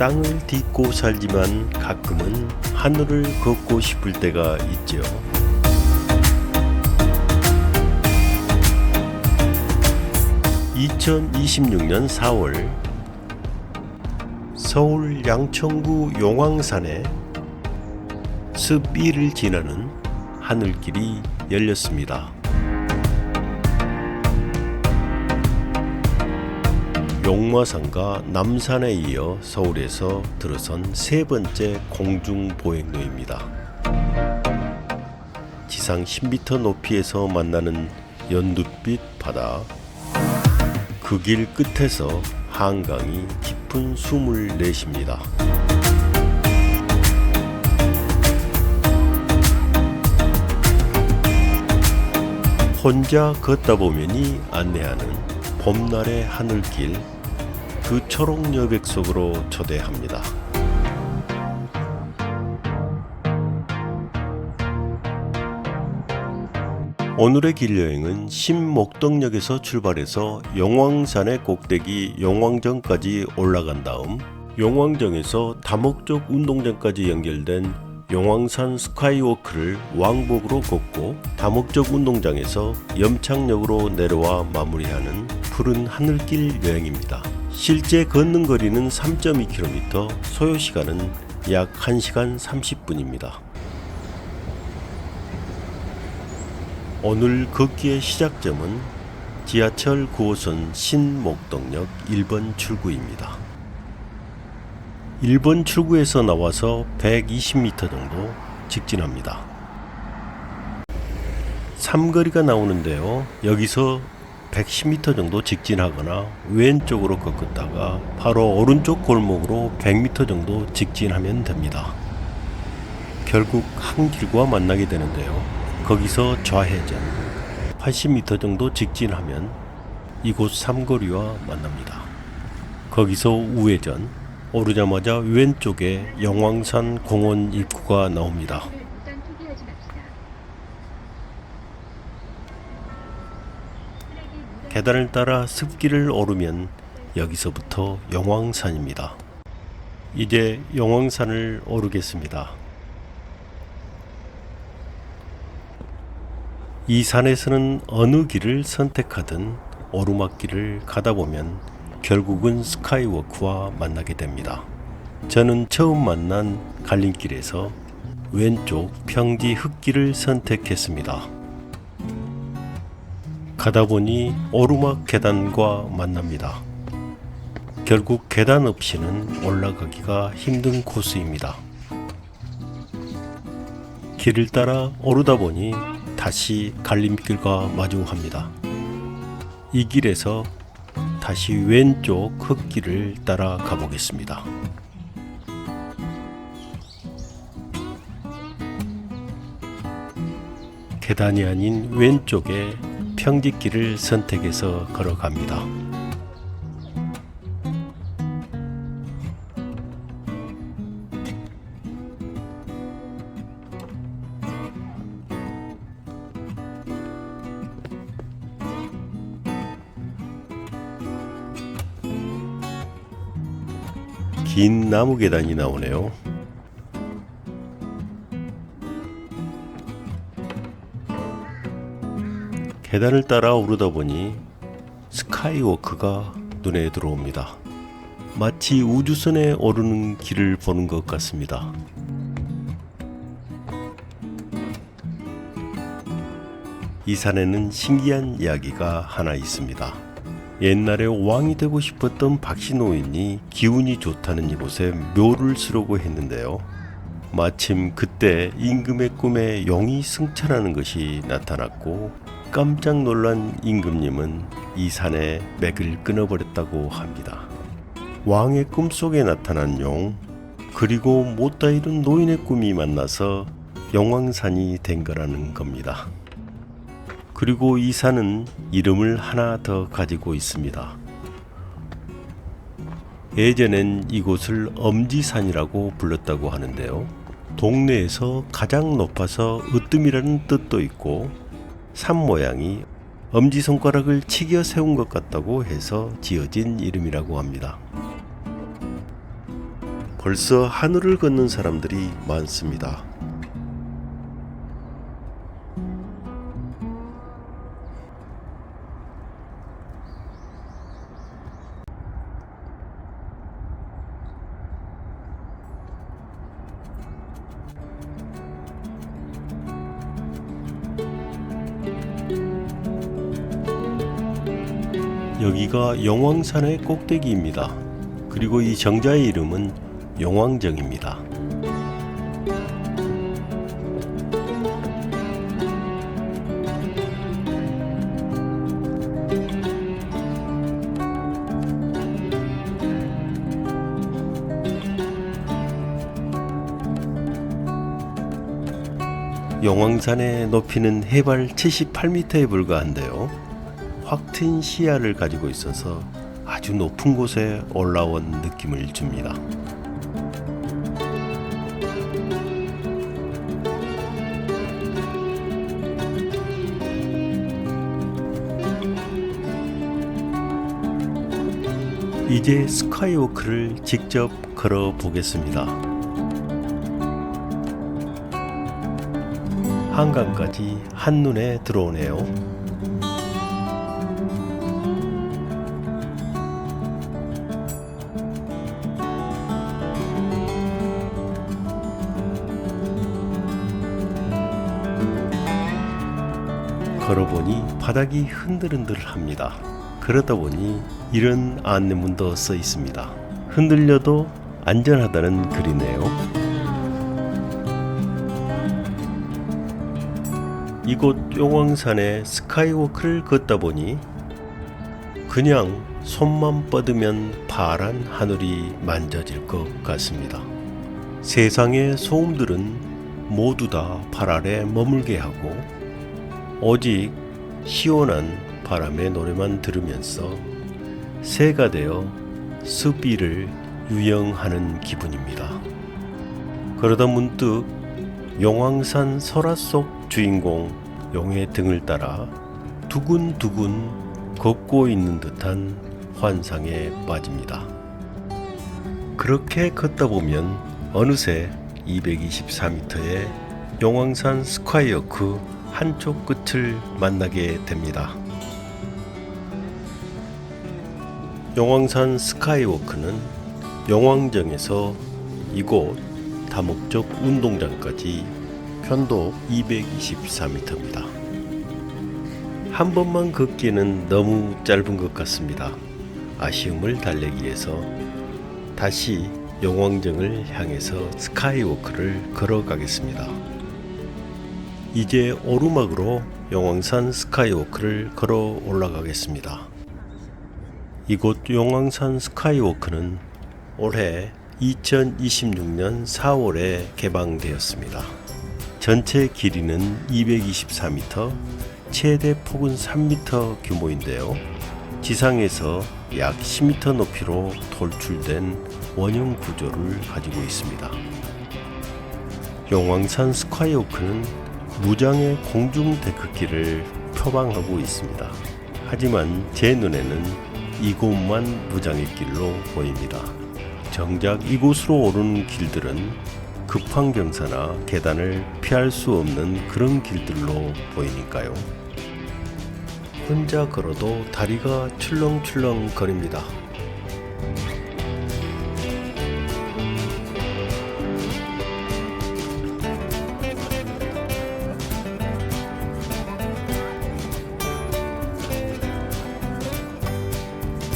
땅을 딛고 살지만 가끔은 하늘을 걷고 싶을 때가 있죠. (2026년 4월) 서울 양천구 용왕산에 습 1을 지나는 하늘길이 열렸습니다. 용마산과 남산에 이어 서울에서 들어선 세 번째 공중보행로입니다. 지상 10m 높이에서 만나는 연두빛 바다, 그 길 끝에서 한강이 깊은 숨을 내쉽니다. 혼자 걷다 보면이 안내하는 봄날의 하늘길, 그 초록 여백 속으로 초대합니다. 오늘의 길여행은 신목동역에서 출발해서 용왕산의 꼭대기 용왕정까지 올라간 다음 용왕정에서 다목적 운동장까지 연결된 용왕산 스카이워크를 왕복으로 걷고 다목적 운동장에서 염창역으로 내려와 마무리하는 푸른 하늘길 여행입니다. 실제 걷는 거리는 3.2km, 소요시간은 약 1시간 30분입니다. 오늘 걷기의 시작점은 지하철 9호선 신목동역 1번 출구입니다. 1번 출구에서 나와서 120m 정도 직진합니다. 삼거리가 나오는데요. 여기서 110m 정도 직진하거나 왼쪽으로 꺾었다가 바로 오른쪽 골목으로 100m 정도 직진하면 됩니다. 결국 한 길과 만나게 되는데요. 거기서 좌회전 80m 정도 직진하면 이곳 삼거리와 만납니다. 거기서 우회전, 오르자마자 왼쪽에 용왕산 공원 입구가 나옵니다. 계단을 따라 습길을 오르면 여기서부터 용왕산입니다. 이제 용왕산을 오르겠습니다. 이 산에서는 어느 길을 선택하든 오르막길을 가다 보면 결국은 스카이워크와 만나게 됩니다. 저는 처음 만난 갈림길에서 왼쪽 평지 흙길을 선택했습니다. 가다 보니 오르막 계단과 만납니다. 결국 계단 없이는 올라가기가 힘든 코스입니다. 길을 따라 오르다 보니 다시 갈림길과 마주합니다. 이 길에서 다시 왼쪽 흙길을 따라 가보겠습니다. 계단이 아닌 왼쪽에 평지길을 선택해서 걸어갑니다. 긴 나무 계단이 나오네요. 계단을 따라 오르다 보니 스카이워크가 눈에 들어옵니다. 마치 우주선에 오르는 길을 보는 것 같습니다. 이 산에는 신기한 이야기가 하나 있습니다. 옛날에 왕이 되고 싶었던 박신호인이 기운이 좋다는 이곳에 묘를 쓰려고 했는데요. 마침 그때 임금의 꿈에 용이 승천하는 것이 나타났고 깜짝 놀란 임금님은 이 산에 맥을 끊어버렸다고 합니다. 왕의 꿈속에 나타난 용, 그리고 못다 이룬 노인의 꿈이 만나서 용왕산이 된 거라는 겁니다. 그리고 이 산은 이름을 하나 더 가지고 있습니다. 예전엔 이곳을 엄지산이라고 불렀다고 하는데요. 동네에서 가장 높아서 으뜸이라는 뜻도 있고 산 모양이 엄지손가락을 치겨 세운 것 같다고 해서 지어진 이름이라고 합니다. 벌써 하늘을 걷는 사람들이 많습니다. 여기가 용왕산의 꼭대기입니다. 그리고 이 정자의 이름은 용왕정입니다. 용왕산의 높이는 해발 78m에 불과한데요. 확 트인 시야를 가지고 있어서 아주 높은 곳에 올라온 느낌을 줍니다. 이제 스카이워크를 직접 걸어 보겠습니다. 한강까지 한눈에 들어오네요. 걸어보니 바닥이 흔들흔들합니다. 그러다 보니 이런 안내문도 써 있습니다. 흔들려도 안전하다는 글이네요. 이곳 용왕산의 스카이워크를 걷다 보니 그냥 손만 뻗으면 파란 하늘이 만져질 것 같습니다. 세상의 소음들은 모두 다 발 아래 머물게 하고 오직 시원한 바람의 노래만 들으면서 새가 되어 숲 위를 유영하는 기분입니다. 그러다 문득 용왕산 설화 속 주인공 용의 등을 따라 두근두근 걷고 있는 듯한 환상에 빠집니다. 그렇게 걷다 보면 어느새 224m의 용왕산 스카이워크 한쪽 끝을 만나게 됩니다. 용왕산 스카이워크는 용왕정에서 이곳 다목적 운동장까지 편도 224m입니다. 한 번만 걷기에는 너무 짧은 것 같습니다. 아쉬움을 달래기 위해서 다시 용왕정을 향해서 스카이워크를 걸어가겠습니다. 이제 오르막으로 용왕산 스카이워크를 걸어 올라가겠습니다. 이곳 용왕산 스카이워크는 올해 2026년 4월에 개방되었습니다. 전체 길이는 224m, 최대 폭은 3m 규모인데요. 지상에서 약 10m 높이로 돌출된 원형 구조를 가지고 있습니다. 용왕산 스카이워크는 무장의 공중 데크길을 표방하고 있습니다. 하지만 제 눈에는 이곳만 무장의 길로 보입니다. 정작 이곳으로 오르는 길들은 급한 경사나 계단을 피할 수 없는 그런 길들로 보이니까요. 혼자 걸어도 다리가 출렁출렁 거립니다.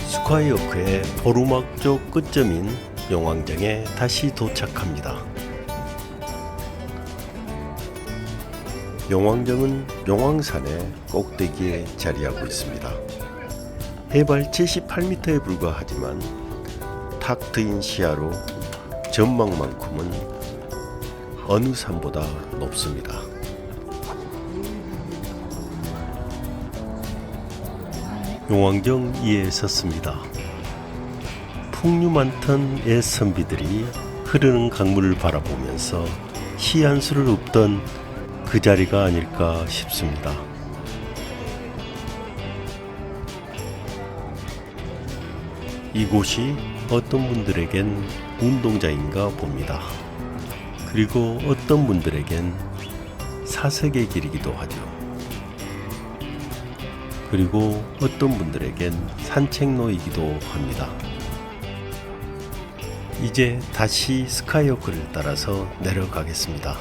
스카이워크의 오르막 쪽 끝점인 용왕정에 다시 도착합니다. 용왕정은 용왕산의 꼭대기에 자리하고 있습니다. 해발 78m에 불과하지만 탁 트인 시야로 전망만큼은 어느 산보다 높습니다. 용왕정 위에 섰습니다. 풍류 많던 옛 선비들이 흐르는 강물을 바라보면서 시 한 수를 읊던 그 자리가 아닐까 싶습니다. 이곳이 어떤 분들에겐 운동장인가 봅니다. 그리고 어떤 분들에겐 사색의 길이기도 하죠. 그리고 어떤 분들에겐 산책로이기도 합니다. 이제 다시 스카이워크를 따라서 내려가겠습니다.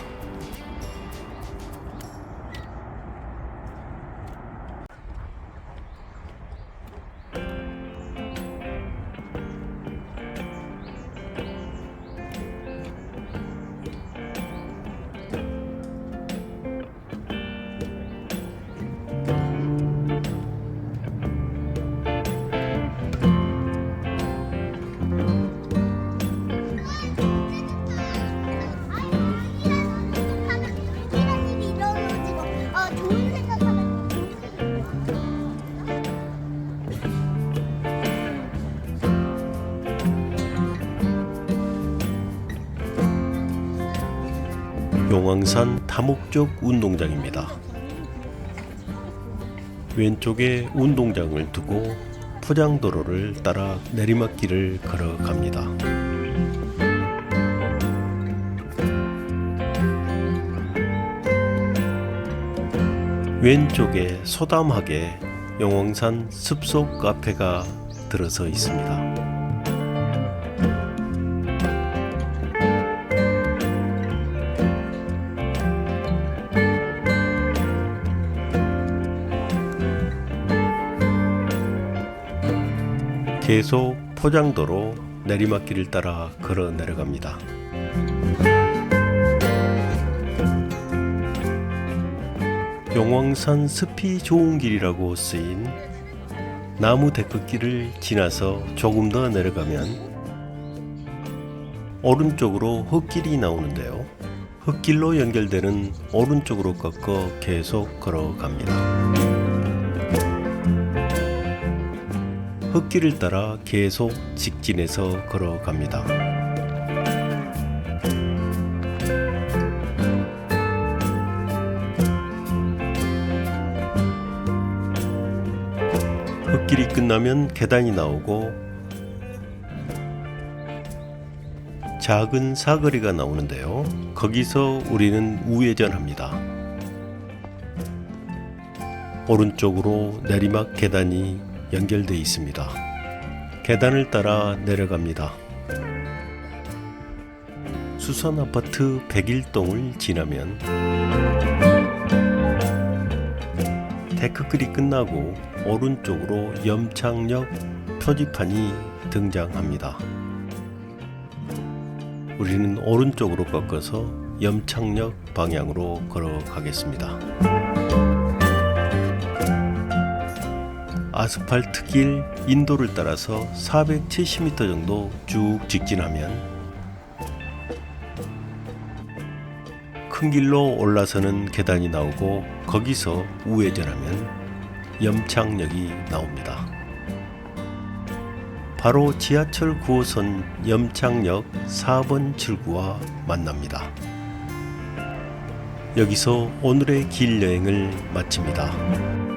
용왕산 다목적 운동장입니다. 왼쪽에 운동장을 두고 포장도로를 따라 내리막길을 걸어갑니다. 왼쪽에 소담하게 용왕산 숲속 카페가 들어서 있습니다. 계속 포장도로 내리막길을 따라 걸어 내려갑니다. 용왕산 숲이 좋은 길이라고 쓰인 나무 데크길을 지나서 조금 더 내려가면 오른쪽으로 흙길이 나오는데요. 흙길로 연결되는 오른쪽으로 꺾어 계속 걸어갑니다. 흙길을 따라 계속 직진해서 걸어갑니다. 흙길이 끝나면 계단이 나오고 작은 사거리가 나오는데요. 거기서 우리는 우회전합니다. 오른쪽으로 내리막 계단이 연결되어 있습니다. 계단을 따라 내려갑니다. 수선아파트 101동을 지나면 데크길이 끝나고 오른쪽으로 염창역 표지판이 등장합니다. 우리는 오른쪽으로 꺾어서 염창역 방향으로 걸어가겠습니다. 아스팔트 길 인도를 따라서 470m 정도 쭉 직진하면 큰 길로 올라서는 계단이 나오고 거기서 우회전하면 염창역이 나옵니다. 바로 지하철 9호선 염창역 4번 출구와 만납니다. 여기서 오늘의 길 여행을 마칩니다.